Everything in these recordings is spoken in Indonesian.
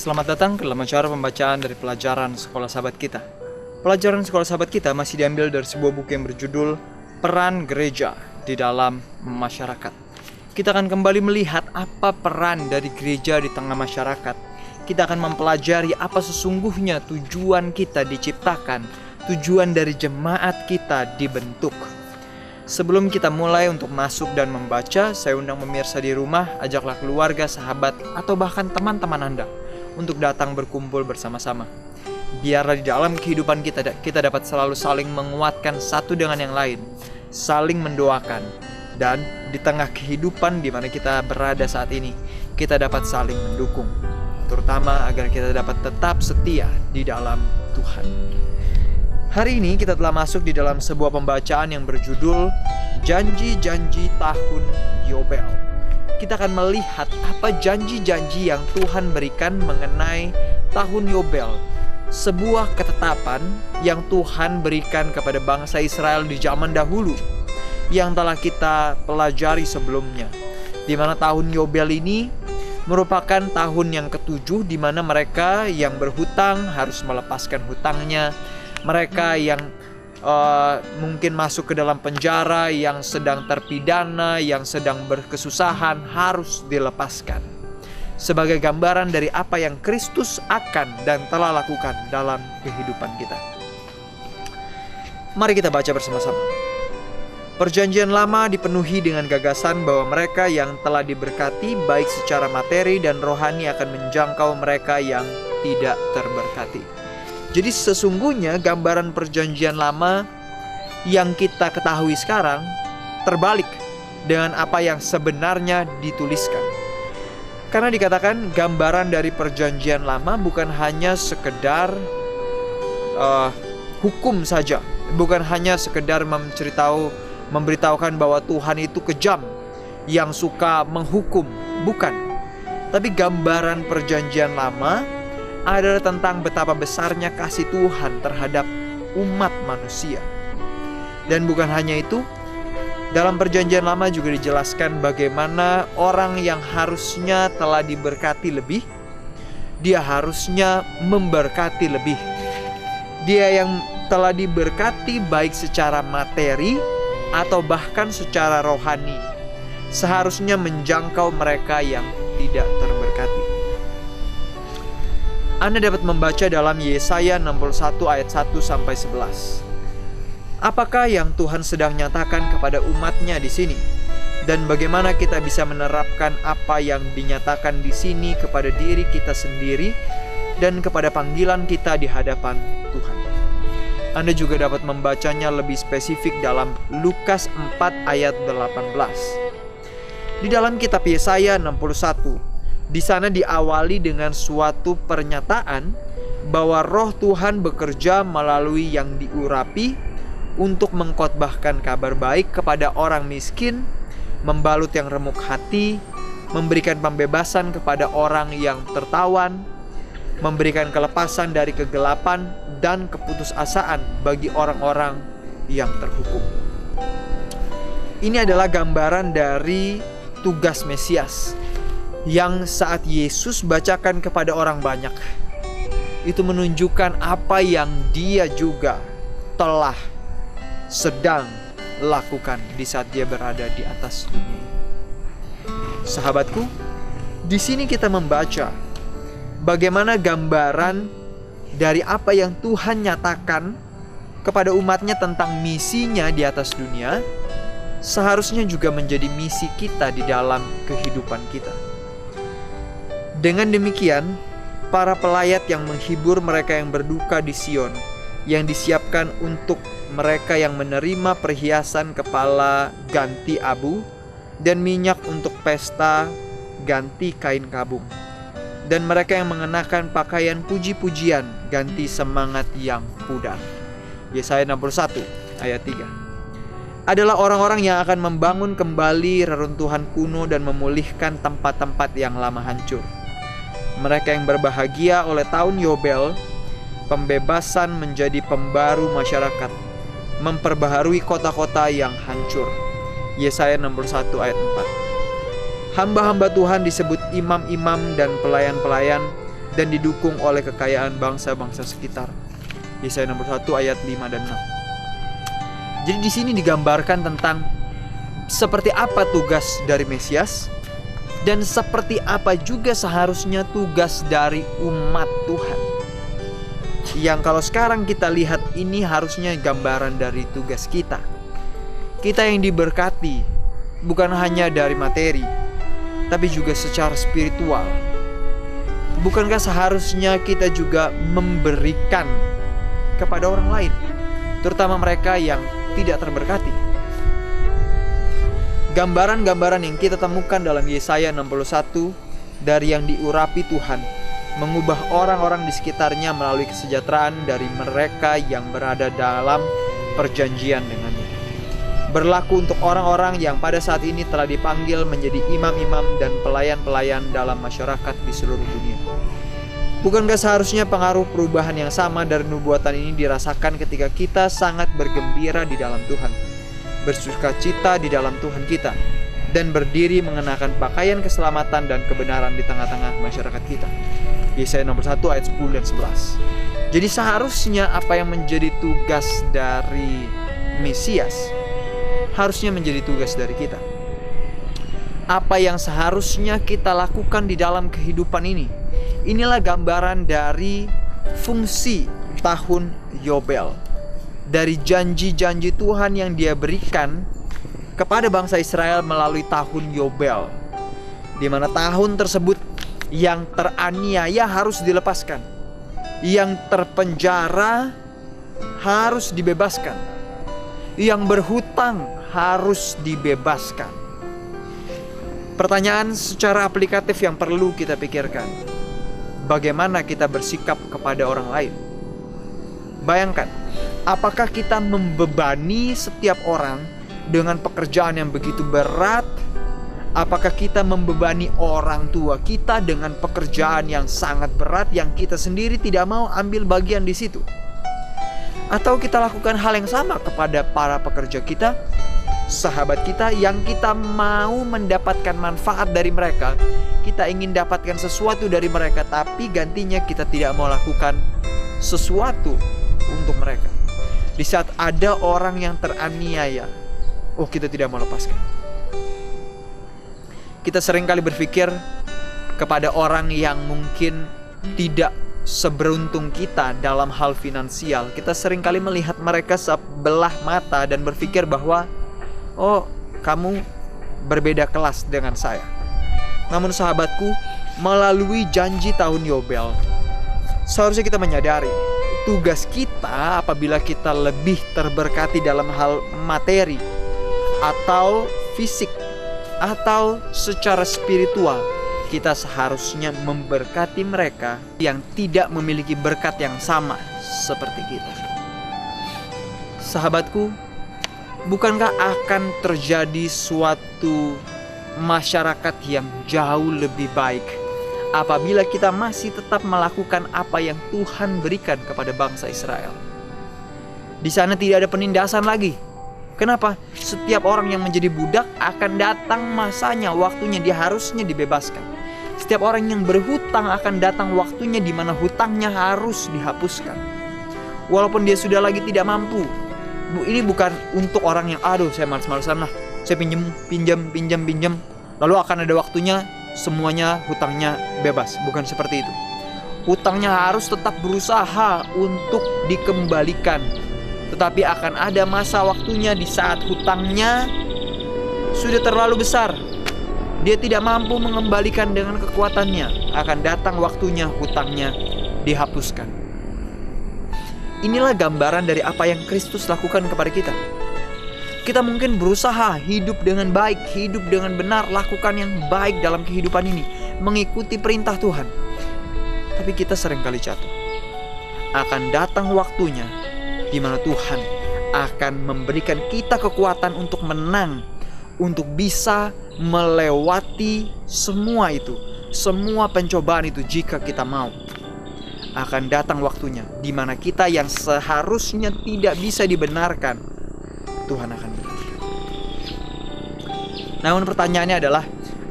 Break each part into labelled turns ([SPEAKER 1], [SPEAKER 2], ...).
[SPEAKER 1] Selamat datang ke dalam acara pembacaan dari pelajaran Sekolah Sahabat Kita. Pelajaran Sekolah Sahabat Kita masih diambil dari sebuah buku yang berjudul Peran Gereja di dalam Masyarakat. Kita akan kembali melihat apa peran dari gereja di tengah masyarakat. Kita akan mempelajari apa sesungguhnya tujuan kita diciptakan, tujuan dari jemaat kita dibentuk. Sebelum kita mulai untuk masuk dan membaca, saya undang pemirsa di rumah, ajaklah keluarga, sahabat, atau bahkan teman-teman Anda untuk datang berkumpul bersama-sama. Biarlah di dalam kehidupan kita dapat selalu saling menguatkan satu dengan yang lain, saling mendoakan, dan di tengah kehidupan di mana kita berada saat ini, kita dapat saling mendukung, terutama agar kita dapat tetap setia di dalam Tuhan. Hari ini kita telah masuk di dalam sebuah pembacaan yang berjudul Janji-Janji Tahun Yobel. Kita akan melihat apa janji-janji yang Tuhan berikan mengenai Tahun Yobel, sebuah ketetapan yang Tuhan berikan kepada bangsa Israel di zaman dahulu yang telah kita pelajari sebelumnya, di mana tahun Yobel ini merupakan tahun yang ketujuh di mana mereka yang berhutang harus melepaskan hutangnya. Mereka yang mungkin masuk ke dalam penjara, yang sedang terpidana, yang sedang berkesusahan harus dilepaskan. Sebagai gambaran dari apa yang Kristus akan dan telah lakukan dalam kehidupan kita. Mari kita baca bersama-sama. Perjanjian Lama dipenuhi dengan gagasan bahwa mereka yang telah diberkati baik secara materi dan rohani akan menjangkau mereka yang tidak terberkati. Jadi sesungguhnya gambaran perjanjian lama yang kita ketahui sekarang terbalik dengan apa yang sebenarnya dituliskan. Karena dikatakan gambaran dari perjanjian lama bukan hanya sekedar hukum saja, bukan hanya sekedar memberitahukan bahwa Tuhan itu kejam, yang suka menghukum, bukan. Tapi gambaran perjanjian lama adalah tentang betapa besarnya kasih Tuhan terhadap umat manusia. Dan bukan hanya itu, dalam perjanjian lama juga dijelaskan bagaimana orang yang harusnya telah diberkati lebih, dia harusnya memberkati lebih. Dia yang telah diberkati baik secara materi atau bahkan secara rohani, seharusnya menjangkau mereka yang tidak terberkati. Anda dapat membaca dalam Yesaya 61 ayat 1-11. Apakah yang Tuhan sedang nyatakan kepada umatnya di sini? Dan bagaimana kita bisa menerapkan apa yang dinyatakan di sini kepada diri kita sendiri dan kepada panggilan kita di hadapan Tuhan? Anda juga dapat membacanya lebih spesifik dalam Lukas 4 ayat 18. Di dalam kitab Yesaya 61, di sana diawali dengan suatu pernyataan bahwa Roh Tuhan bekerja melalui yang diurapi untuk mengkhotbahkan kabar baik kepada orang miskin, membalut yang remuk hati, memberikan pembebasan kepada orang yang tertawan, memberikan kelepasan dari kegelapan dan keputusasaan bagi orang-orang yang terhukum. Ini adalah gambaran dari tugas Mesias yang saat Yesus bacakan kepada orang banyak, itu menunjukkan apa yang dia juga telah sedang lakukan di saat dia berada di atas dunia. Sahabatku, di sini kita membaca bagaimana gambaran dari apa yang Tuhan nyatakan kepada umatnya tentang misinya di atas dunia, seharusnya juga menjadi misi kita di dalam kehidupan kita. Dengan demikian, para pelayat yang menghibur mereka yang berduka di Sion, yang disiapkan untuk mereka yang menerima perhiasan kepala ganti abu, dan minyak untuk pesta ganti kain kabung, dan mereka yang mengenakan pakaian puji-pujian ganti semangat yang pudar. Yesaya 61 ayat 3 adalah orang-orang yang akan membangun kembali reruntuhan kuno dan memulihkan tempat-tempat yang lama hancur. Mereka yang berbahagia oleh tahun Yobel, pembebasan menjadi pembaru masyarakat, memperbaharui kota-kota yang hancur. Yesaya 61 ayat 4. Hamba-hamba Tuhan disebut imam-imam dan pelayan-pelayan, dan didukung oleh kekayaan bangsa-bangsa sekitar. Yesaya 61 ayat 5 dan 6. Jadi di sini digambarkan tentang seperti apa tugas dari Mesias dan seperti apa juga seharusnya tugas dari umat Tuhan. Yang kalau sekarang kita lihat ini harusnya gambaran dari tugas kita. Kita yang diberkati bukan hanya dari materi, tapi juga secara spiritual. Bukankah seharusnya kita juga memberikan kepada orang lain, terutama mereka yang tidak terberkati? Gambaran-gambaran yang kita temukan dalam Yesaya 61 dari yang diurapi Tuhan mengubah orang-orang di sekitarnya melalui kesejahteraan dari mereka yang berada dalam perjanjian dengannya. Berlaku untuk orang-orang yang pada saat ini telah dipanggil menjadi imam-imam dan pelayan-pelayan dalam masyarakat di seluruh dunia. Bukankah seharusnya pengaruh perubahan yang sama dari nubuatan ini dirasakan ketika kita sangat bergembira di dalam Tuhan, bersukacita di dalam Tuhan kita, dan berdiri mengenakan pakaian keselamatan dan kebenaran di tengah-tengah masyarakat kita? Yesaya 61 ayat 10 dan 11. Jadi seharusnya apa yang menjadi tugas dari Mesias harusnya menjadi tugas dari kita. Apa yang seharusnya kita lakukan di dalam kehidupan ini, inilah gambaran dari fungsi tahun Yobel, dari janji-janji Tuhan yang Dia berikan kepada bangsa Israel melalui tahun Yobel, di mana tahun tersebut yang teraniaya harus dilepaskan, yang terpenjara harus dibebaskan, yang berhutang harus dibebaskan. Pertanyaan secara aplikatif yang perlu kita pikirkan, bagaimana kita bersikap kepada orang lain? Bayangkan, apakah kita membebani setiap orang dengan pekerjaan yang begitu berat? Apakah kita membebani orang tua kita dengan pekerjaan yang sangat berat yang kita sendiri tidak mau ambil bagian di situ? Atau kita lakukan hal yang sama kepada para pekerja kita, sahabat kita yang kita mau mendapatkan manfaat dari mereka, kita ingin dapatkan sesuatu dari mereka, tapi gantinya kita tidak mau lakukan sesuatu untuk mereka. Di saat ada orang yang teraniaya, kita tidak mau lepaskan. Kita seringkali berpikir kepada orang yang mungkin tidak seberuntung kita dalam hal finansial. Kita seringkali melihat mereka sebelah mata dan berpikir bahwa kamu berbeda kelas dengan saya. Namun sahabatku, melalui janji tahun Yobel, seharusnya kita menyadari tugas kita apabila kita lebih terberkati dalam hal materi atau fisik atau secara spiritual, kita seharusnya memberkati mereka yang tidak memiliki berkat yang sama seperti kita. Sahabatku, bukankah akan terjadi suatu masyarakat yang jauh lebih baik apabila kita masih tetap melakukan apa yang Tuhan berikan kepada bangsa Israel? Di sana tidak ada penindasan lagi. Kenapa? Setiap orang yang menjadi budak akan datang masanya, waktunya dia harusnya dibebaskan. Setiap orang yang berhutang akan datang waktunya di mana hutangnya harus dihapuskan. Walaupun dia sudah lagi tidak mampu. Ini bukan untuk orang yang saya malas-malasan lah, saya pinjam, lalu akan ada waktunya semuanya hutangnya bebas. Bukan seperti itu. Hutangnya harus tetap berusaha untuk dikembalikan. Tetapi akan ada masa waktunya di saat hutangnya sudah terlalu besar, dia tidak mampu mengembalikan dengan kekuatannya. Akan datang waktunya hutangnya dihapuskan. Inilah gambaran dari apa yang Kristus lakukan kepada kita. Kita mungkin berusaha hidup dengan baik, hidup dengan benar, lakukan yang baik dalam kehidupan ini, mengikuti perintah Tuhan. Tapi kita seringkali jatuh. Akan datang waktunya di mana Tuhan akan memberikan kita kekuatan untuk menang, untuk bisa melewati semua itu, semua pencobaan itu jika kita mau. Akan datang waktunya di mana kita yang seharusnya tidak bisa dibenarkan, Tuhan akan benarkan. Namun pertanyaannya adalah,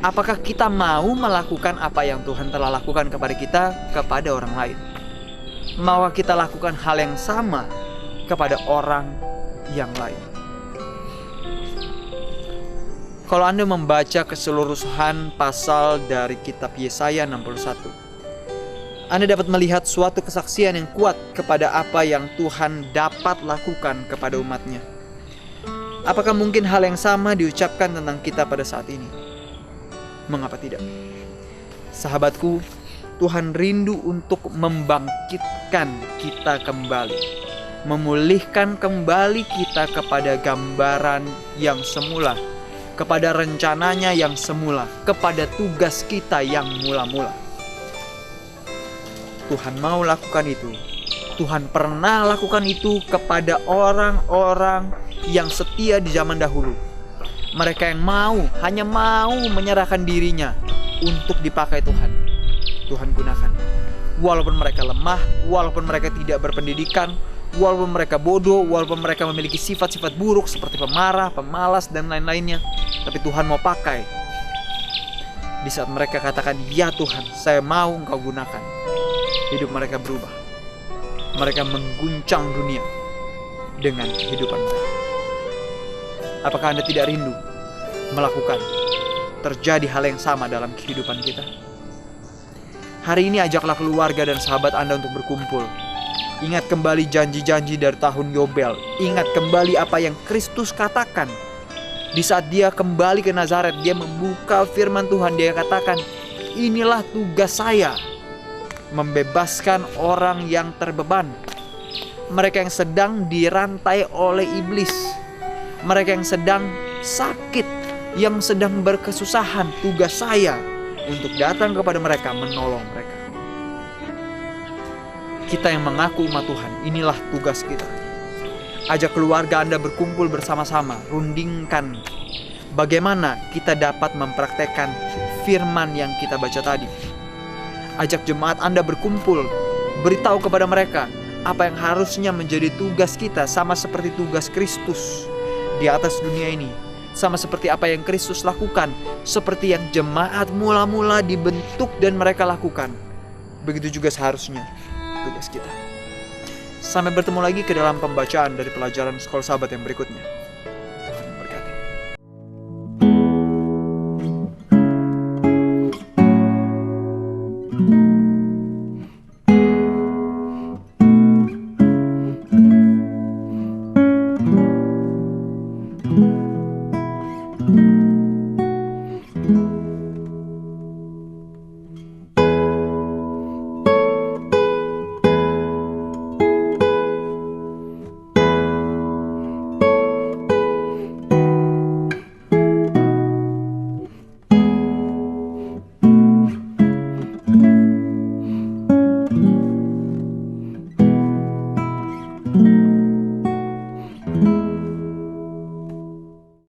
[SPEAKER 1] Apakah kita mau melakukan apa yang Tuhan telah lakukan kepada kita kepada orang lain? Maukah kita lakukan hal yang sama kepada orang yang lain? Kalau Anda membaca keseluruhan pasal dari kitab Yesaya 61, Anda dapat melihat suatu kesaksian yang kuat kepada apa yang Tuhan dapat lakukan kepada umatnya. Apakah mungkin hal yang sama diucapkan tentang kita pada saat ini? Mengapa tidak? Sahabatku, Tuhan rindu untuk membangkitkan kita kembali, memulihkan kembali kita kepada gambaran yang semula, kepada rencananya yang semula, kepada tugas kita yang mula-mula. Tuhan mau lakukan itu. Tuhan pernah lakukan itu kepada orang-orang yang setia di zaman dahulu. Mereka yang hanya mau menyerahkan dirinya untuk dipakai Tuhan. Tuhan gunakan. Walaupun mereka lemah, walaupun mereka tidak berpendidikan, walaupun mereka bodoh, walaupun mereka memiliki sifat-sifat buruk seperti pemarah, pemalas, dan lain-lainnya, tapi Tuhan mau pakai. Di saat mereka katakan, "Ya Tuhan, saya mau Engkau gunakan," hidup mereka berubah. Mereka mengguncang dunia dengan kehidupan mereka. Apakah Anda tidak rindu melakukan terjadi hal yang sama dalam kehidupan kita? Hari ini ajaklah keluarga dan sahabat Anda untuk berkumpul. Ingat kembali janji-janji dari tahun Yobel. Ingat kembali apa yang Kristus katakan. Di saat dia kembali ke Nazaret, dia membuka firman Tuhan. Dia katakan, "Inilah tugas saya, membebaskan orang yang terbeban, mereka yang sedang dirantai oleh iblis, mereka yang sedang sakit, yang sedang berkesusahan. Tugas saya untuk datang kepada mereka, menolong mereka." Kita yang mengaku umat Tuhan, inilah tugas kita. Ajak keluarga Anda berkumpul bersama-sama, rundingkan bagaimana kita dapat mempraktekkan firman yang kita baca tadi. Ajak jemaat Anda berkumpul, beritahu kepada mereka apa yang harusnya menjadi tugas kita, sama seperti tugas Kristus di atas dunia ini, sama seperti apa yang Kristus lakukan, seperti yang jemaat mula-mula dibentuk dan mereka lakukan. Begitu juga seharusnya tugas kita. Sampai bertemu lagi ke dalam pembacaan dari pelajaran Sekolah Sahabat yang berikutnya.